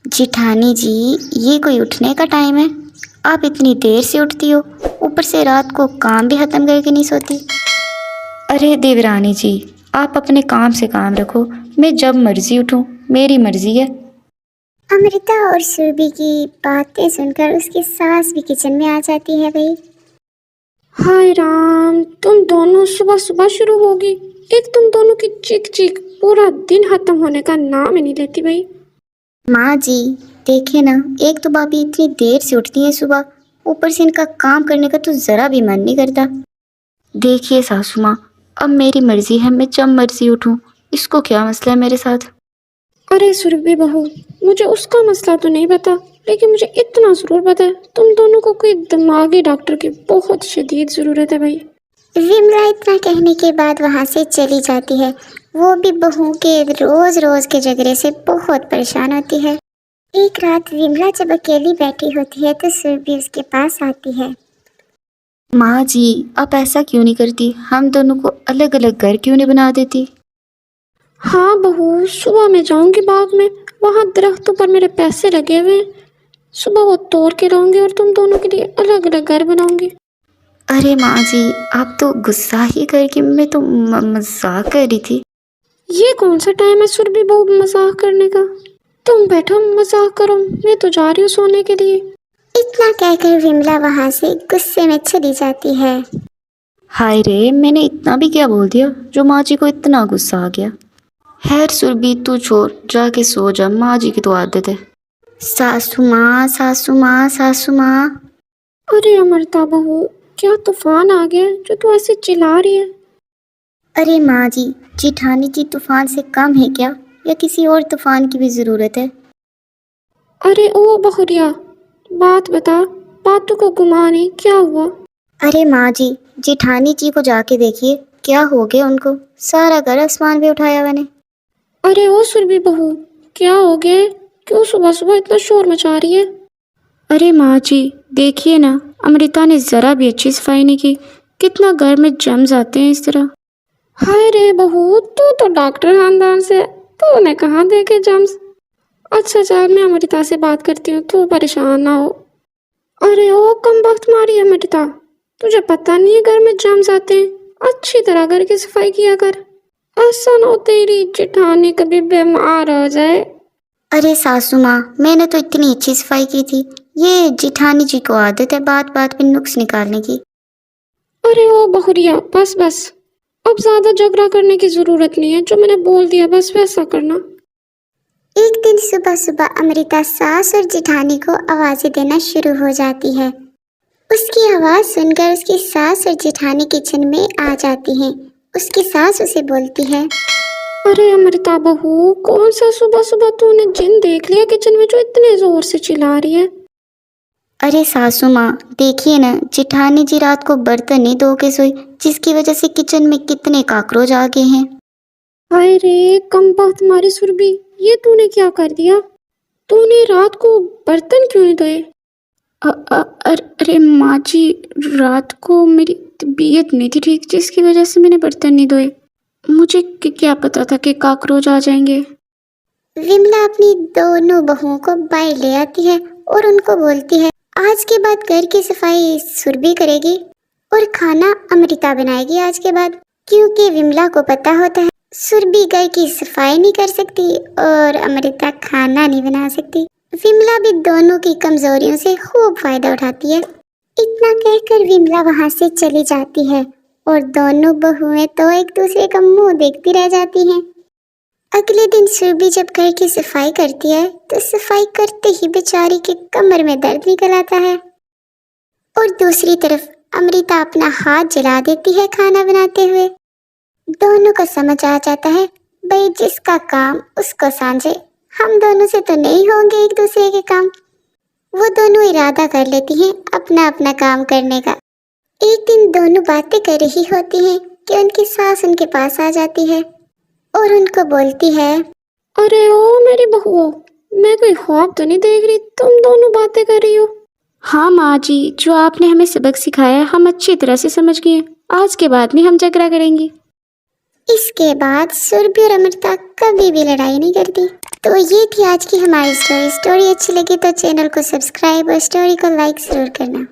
जिठानी जी, ये कोई उठने का टाइम है? आप इतनी देर से उठती हो, ऊपर से रात को काम भी खत्म करके नहीं सोती। अरे देवरानी जी, आप अपने काम से काम रखो। मैं जब मर्जी उठूं, मेरी मर्जी है। अमृता और सुरभि की बातें सुनकर उसकी सास भी किचन में आ जाती है। भाई हाय राम, तुम दोनों सुबह सुबह शुरू होगी। एक तुम दोनों की चीख चीख पूरा दिन खत्म होने का नाम ही नहीं लेती भाई। माँ जी, देखिए ना, एक तो भाभी इतनी देर से उठती हैं सुबह, ऊपर से इनका काम करने का तो ज़रा भी मन नहीं करता। देखिए सासू माँ, अब मेरी मर्जी है, मैं जब मर्जी उठूं। इसको क्या मसला है मेरे साथ? अरे सुरभि बहू, मुझे उसका मसला तो नहीं पता, लेकिन मुझे इतना ज़रूर पता है तुम दोनों को कोई दिमागी डॉक्टर की बहुत शदीद ज़रूरत है भाई। विमला इतना कहने के बाद वहाँ से चली जाती है। वो भी बहू के रोज रोज के झगड़े से बहुत परेशान होती है। एक रात विमला जब अकेली बैठी होती है तो सुरभि उसके पास आती है। माँ जी, आप ऐसा क्यों नहीं करती? हम दोनों को अलग अलग घर क्यों नहीं बना देती? हाँ बहू, सुबह मैं जाऊंगी बाग में, वहाँ दरख्तों पर मेरे पैसे लगे हुए हैं। सुबह वो तोड़ के लाऊंगी और तुम दोनों के लिए अलग अलग घर बनाऊंगी। अरे माँ जी, आप तो गुस्सा ही करके, मैं तो मजाक कर रही थी। ये कौन सा टाइम है सुरभि बहू मजाक करने का? तुम बैठो मजाक करो, मैं तो जा रही हूँ सोने के लिए। इतना कहकर विमला वहाँ से गुस्से में चली जाती है। हाय रे, मैंने इतना भी क्या बोल दिया जो माँ जी को इतना गुस्सा आ गया। खैर सुरभि, तू छोड़, जाके सो जा, माँ जी की तो आदत है। सासू माँ, सासू माँ, सासू माँ। अरे अमृता बहू, क्या तूफान आ गया जो तू ऐसे चिल्ला रही है? अरे माँ जी, जिठानी जी तूफान से कम है क्या, या किसी और तूफान की भी ज़रूरत है? अरे ओ बहुरिया, बात बता, बातों को घुमा नहीं, क्या हुआ? अरे माँ जी, जिठानी जी को जाके देखिए, क्या हो गया उनको, सारा घर आसमान पे उठाया मैंने। अरे ओ सुरभि बहू, क्या हो गया? क्यों सुबह सुबह इतना शोर मचा रही है? अरे माँ जी, देखिए ना, अमृता ने ज़रा भी अच्छी सफाई नहीं की, कितना घर में जम्स आते हैं इस तरह। हाय रे बहू, तू तो डॉक्टर खानदान से, तूने कहाँ देखे जम्स? अच्छा चल, मैं अमृता से बात करती हूँ, तू परेशान ना हो। अरे ओ कमबख्त मारी अमृता, तुझे पता नहीं है घर में जम्स आते हैं? अच्छी तरह घर की सफाई किया कर, ऐसा ना हो तेरी जेठानी कभी बीमार हो जाए। अरे सासू माँ, मैंने तो इतनी अच्छी सफाई की थी। ये जिठानी जी को आदत है बात बात पे नुक्स निकालने की। अरे ओ बहुरिया, बस बस, अब ज्यादा झगड़ा करने की जरूरत नहीं है, जो मैंने बोल दिया बस वैसा करना। एक दिन सुबह सुबह अमृता सास और जेठानी को आवाजें देना शुरू हो जाती है। उसकी आवाज सुनकर उसकी सास और जेठानी किचन में आ जाती हैं। उसकी सास उसे बोलती है, अरे अमृता बहू, कौन सा सुबह सुबह तूने जिन देख लिया किचन में जो इतने जोर से चिल्ला रही है? अरे सासू माँ, देखिए ना, जिठानी जी रात को बर्तन नहीं धो के सोई, जिसकी वजह से किचन में कितने काकरोच आ गए हैं। हाय रे कमबख्त मारी सुरभि, ये तूने क्या कर दिया? तूने रात को बर्तन क्यों नहीं धोए? अरे माँ जी, रात को मेरी तबीयत नहीं थी ठीक, जिसकी वजह से मैंने बर्तन नहीं धोए। मुझे क्या पता था कि काकरोच आ जाएंगे। विमला अपनी दोनों बहुओं को बाहर ले आती है और उनको बोलती है, आज के बाद घर की सफाई सुरभि करेगी और खाना अमृता बनाएगी आज के बाद। क्योंकि विमला को पता होता है सुरभि घर की सफाई नहीं कर सकती और अमृता खाना नहीं बना सकती। विमला भी दोनों की कमजोरियों से खूब फायदा उठाती है। इतना कहकर विमला वहाँ से चली जाती है और दोनों बहुएं तो एक दूसरे का मुंह देखती रह जाती हैं। अगले दिन सुरभि जब घर की सफाई करती है तो सफाई करते ही बेचारी के कमर में दर्द निकल आता है और दूसरी तरफ अमृता अपना हाथ जला देती है खाना बनाते हुए। दोनों को समझ आ जाता है, भाई जिसका काम उसको सांझे, हम दोनों से तो नहीं होंगे एक दूसरे के काम। वो दोनों इरादा कर लेती हैं अपना अपना काम करने का। एक दिन दोनों बातें कर रही होती हैं कि उनकी सास उनके पास आ जाती है और उनको बोलती है, अरे ओ मेरी बहू, मैं कोई ख्वाब तो नहीं देख रही, तुम दोनों बातें कर रही हो? हाँ माँ जी, जो आपने हमें सबक सिखाया हम अच्छी तरह से समझ गए, आज के बाद में हम झगड़ा करेंगे। इसके बाद सुरभि और अमृता कभी भी लड़ाई नहीं करती। تو یہ تھی آج کی ہماری اسٹوری اچھی لگی تو چینل کو سبسکرائب اور اسٹوری کو لائک ضرور کرنا.